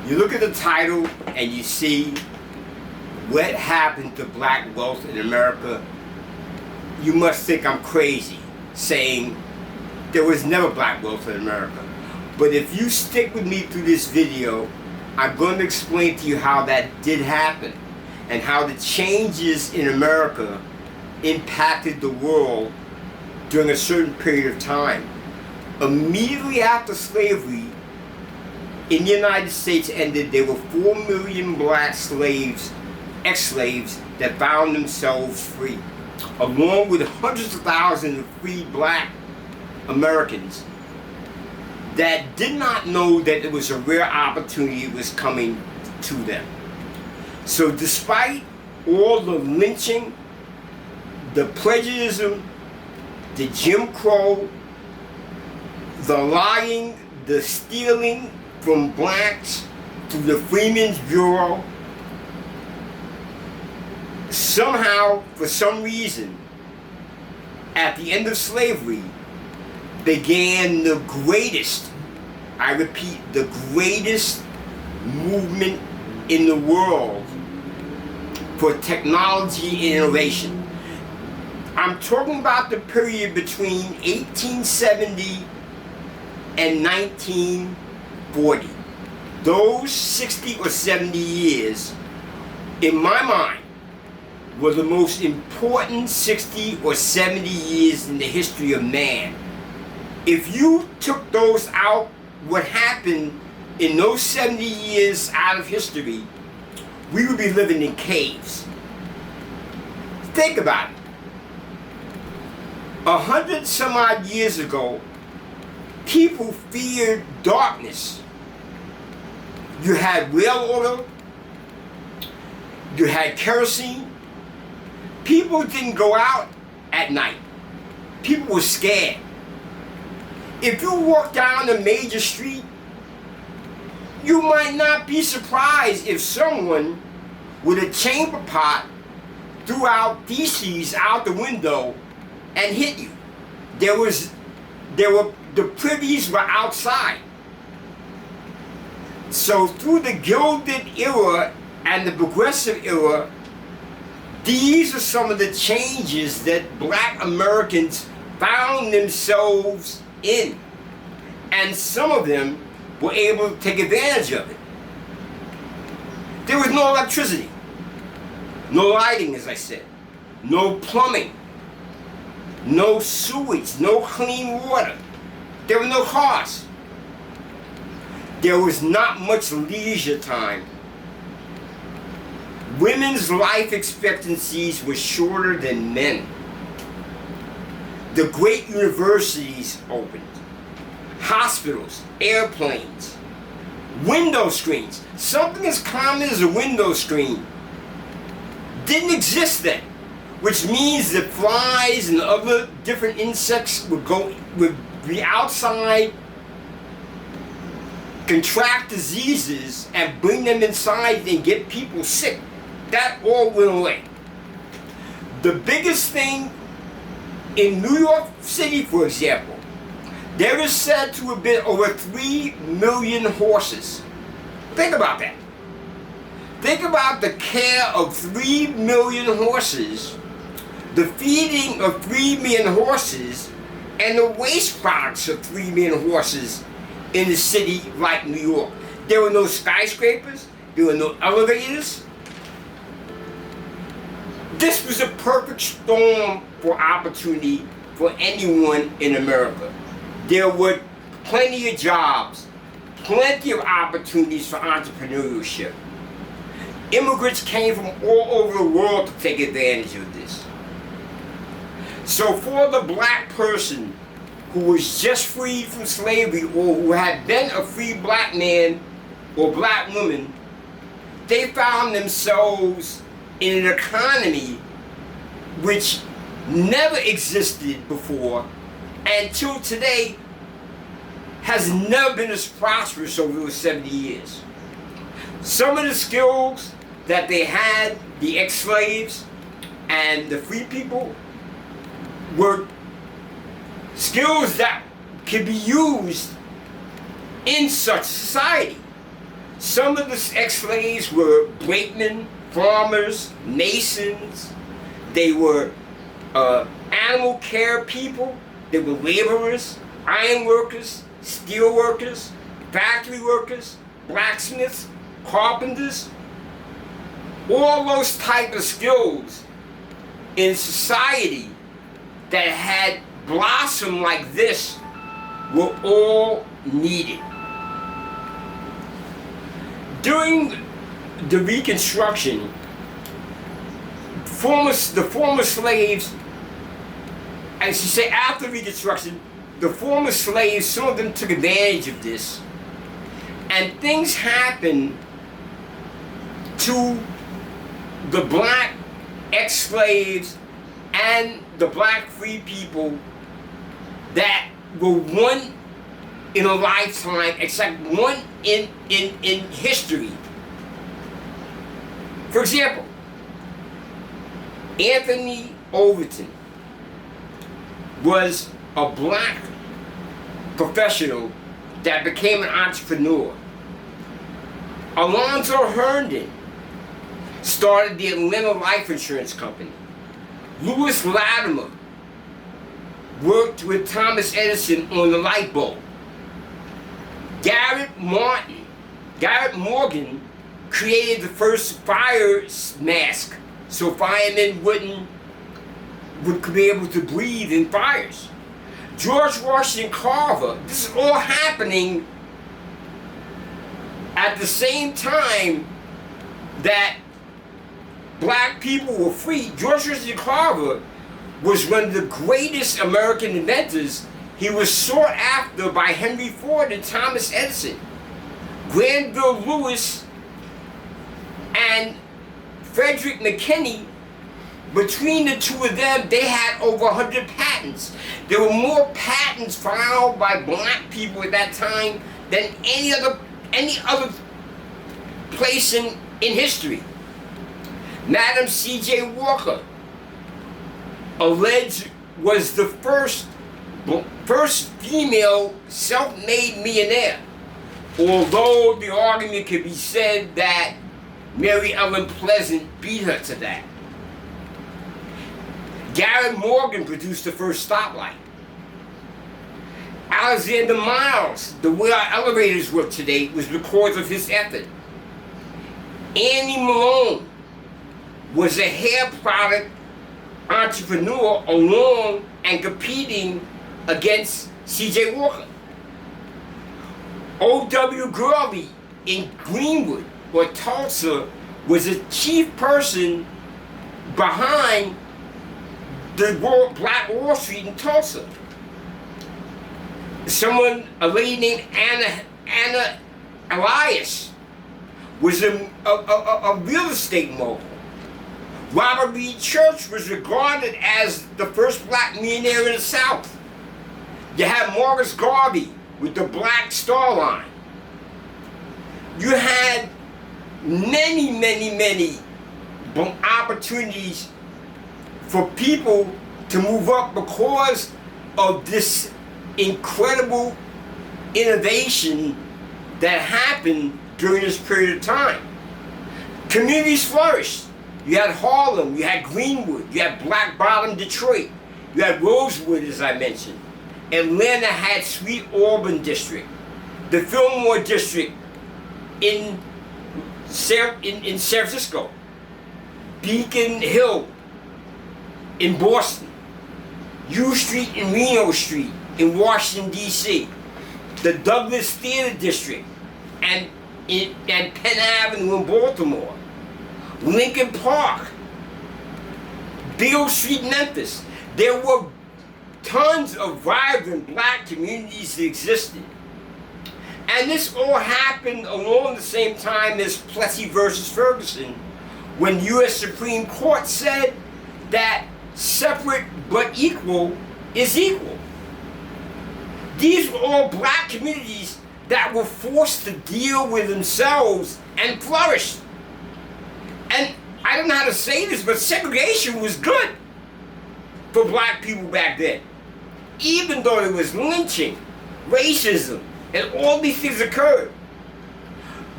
You look at the title and you see what happened to black wealth in America, you must think I'm crazy saying there was never black wealth in America. But if you stick with me through this video, I'm going to explain to you how that did happen and how the changes in America impacted the world during a certain period of time. Immediately after slavery in the United States ended, there were 4 million black slaves, ex-slaves, that found themselves free, along with hundreds of thousands of free black Americans that did not know that it was a rare opportunity that was coming to them. So despite all the lynching, the prejudice, the Jim Crow, the lying, the stealing from blacks through the Freedmen's Bureau, somehow, for some reason, at the end of slavery, began the greatest, I repeat, the greatest movement in the world for technology and innovation. I'm talking about the period between 1870 and 1940. Those 60 or 70 years, in my mind, were the most important 60 or 70 years in the history of man. If you took those out, what happened in those 70 years out of history, we would be living in caves. Think about it. 100 some odd years ago, people feared darkness. You had whale oil, you had kerosene. People didn't go out at night. People were scared. If you walk down a major street, you might not be surprised if someone with a chamber pot threw out feces out the window and hit you. The privies were outside. So through the Gilded era and the Progressive era, these are some of the changes that black Americans found themselves in. And some of them were able to take advantage of it. There was no electricity, no lighting, as I said, no plumbing, no sewage, no clean water. There were no cars. There was not much leisure time. Women's life expectancies were shorter than men. The great universities opened. Hospitals, airplanes, window screens. Something as common as a window screen didn't exist then, which means that flies and other different insects would be outside, contract diseases, and bring them inside and get people sick. That all went away. The biggest thing in New York City, for example, there is said to have been over 3 million horses. Think about that. Think about the care of 3 million horses, the feeding of 3 million horses, and the waste products of 3 million horses in a city like New York. There were no skyscrapers, there were no elevators. This was a perfect storm for opportunity for anyone in America. There were plenty of jobs, plenty of opportunities for entrepreneurship. Immigrants came from all over the world to take advantage of this. So for the black person who was just freed from slavery or who had been a free black man or black woman, they found themselves in an economy which never existed before, and till today has never been as prosperous over those 70 years. Some of the skills that they had, the ex-slaves and the free people, were skills that could be used in such society. Some of the ex-slaves were brakemen, farmers, masons. They were animal care people. They were laborers, iron workers, steel workers, factory workers, blacksmiths, carpenters. All those type of skills in society that had blossomed like this were all needed. During the Reconstruction, the former slaves, as you say, after Reconstruction, the former slaves, some of them took advantage of this, and things happened to the black ex-slaves and the black free people that were one in a lifetime, except one in history. For example, Anthony Overton was a black professional that became an entrepreneur. Alonzo Herndon started the Atlanta Life Insurance Company. Lewis Latimer worked with Thomas Edison on the light bulb. Garrett Morgan created the first fire mask so firemen would be able to breathe in fires. George Washington Carver, this is all happening at the same time that black people were free. George Washington Carver was one of the greatest American inventors. He was sought after by Henry Ford and Thomas Edison. Granville Lewis and Frederick McKinney, between the two of them, they had over 100 patents. There were more patents filed by black people at that time than any other place in history. Madam C.J. Walker, alleged, was the first female self-made millionaire, although the argument could be said that Mary Ellen Pleasant beat her to that. Garrett Morgan produced the first stoplight. Alexander Miles, the way our elevators work today, was because of his effort. Annie Malone was a hair product entrepreneur along and competing against C.J. Walker. O.W. Gurley in Greenwood or Tulsa was the chief person behind the Black Wall Street in Tulsa. A lady named Anna Elias was a real estate mogul. Robert Reed Church was regarded as the first black millionaire in the South. You had Morris Garvey with the Black Star Line. You had many opportunities for people to move up because of this incredible innovation that happened during this period of time. Communities flourished. You had Harlem, you had Greenwood, you had Black Bottom, Detroit, you had Rosewood, as I mentioned. Atlanta had Sweet Auburn District, the Fillmore District in San Francisco, Beacon Hill in Boston, U Street and Reno Street in Washington, D.C., the Douglas Theater District and Penn Avenue in Baltimore, Lincoln Park, Beale Street, Memphis. There were tons of vibrant black communities that existed. And this all happened along the same time as Plessy versus Ferguson, when U.S. Supreme Court said that separate but equal is equal. These were all black communities that were forced to deal with themselves and flourished. And I don't know how to say this, but segregation was good for black people back then. Even though there was lynching, racism, and all these things occurred.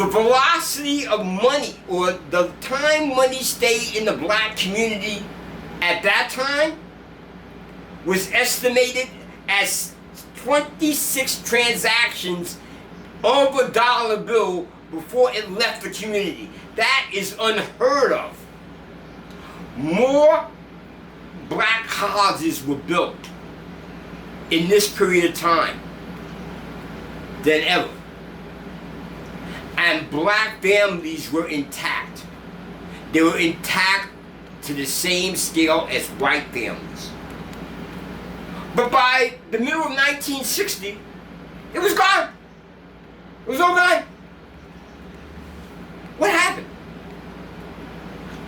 the velocity of money, or the time money stayed in the black community at that time, was estimated as 26 transactions of a dollar bill before it left the community. That is unheard of. More black houses were built in this period of time than ever. And black families were intact. They were intact to the same scale as white families. But by the middle of 1960, it was gone. It was all gone. What happened?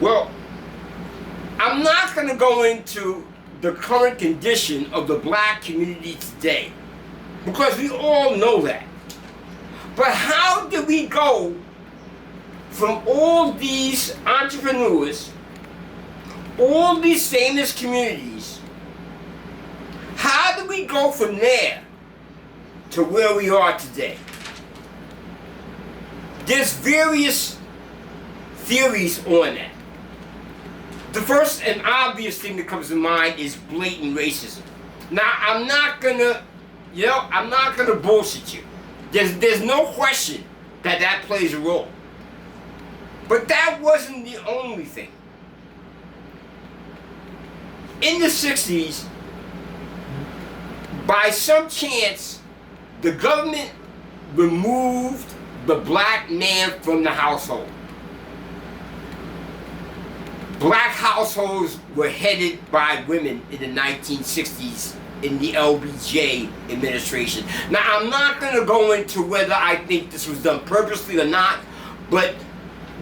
Well, I'm not going to go into the current condition of the black community today, because we all know that. But how did we go from all these entrepreneurs, all these famous communities, how did we go from there to where we are today? There's various theories on that. The first and obvious thing that comes to mind is blatant racism. Now, I'm not gonna bullshit you. There's no question that that plays a role. But that wasn't the only thing. In the 60s, by some chance, the government removed the black man from the household. Black households were headed by women in the 1960s in the LBJ administration. Now, I'm not going to go into whether I think this was done purposely or not, but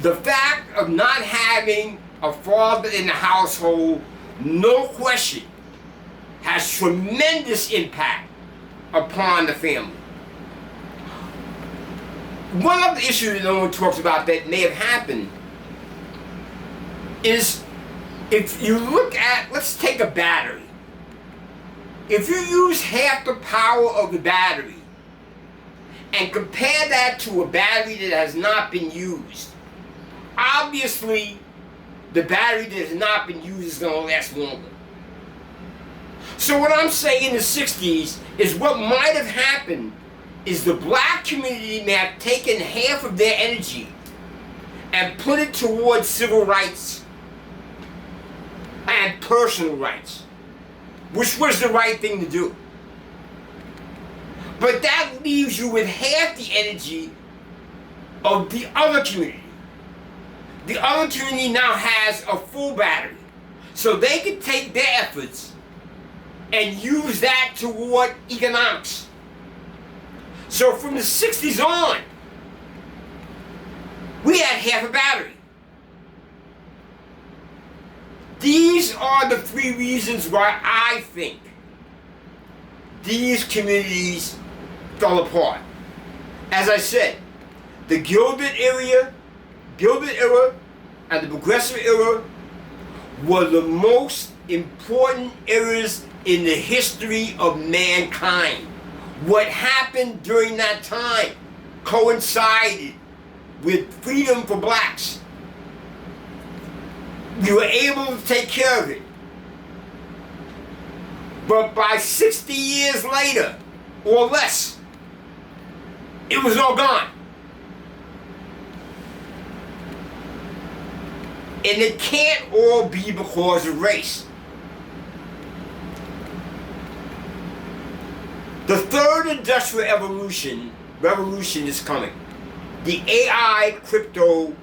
the fact of not having a father in the household, no question, has tremendous impact upon the family. One of the issues that no one talks about that may have happened is, if you look at, let's take a battery. If you use half the power of the battery and compare that to a battery that has not been used, obviously the battery that has not been used is going to last longer. So what I'm saying in the 60s is, what might have happened is the black community may have taken half of their energy and put it towards civil rights and personal rights, which was the right thing to do. But that leaves you with half the energy of the other community. The other community now has a full battery, so they can take their efforts and use that toward economics. So from the 60s on, we had half a battery. These are the three reasons why I think these communities fell apart. As I said, the Gilded Era, and the Progressive Era were the most important eras in the history of mankind. What happened during that time coincided with freedom for blacks. We were able to take care of it. But by 60 years later, or less, it was all gone. And it can't all be because of race. The third industrial revolution is coming. The AI crypto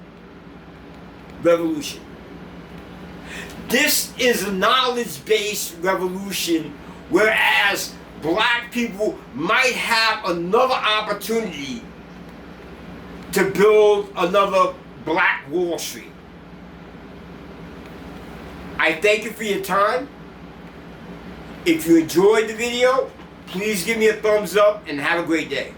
revolution. This is a knowledge-based revolution, whereas black people might have another opportunity to build another Black Wall Street. I thank you for your time. If you enjoyed the video, please give me a thumbs up and have a great day.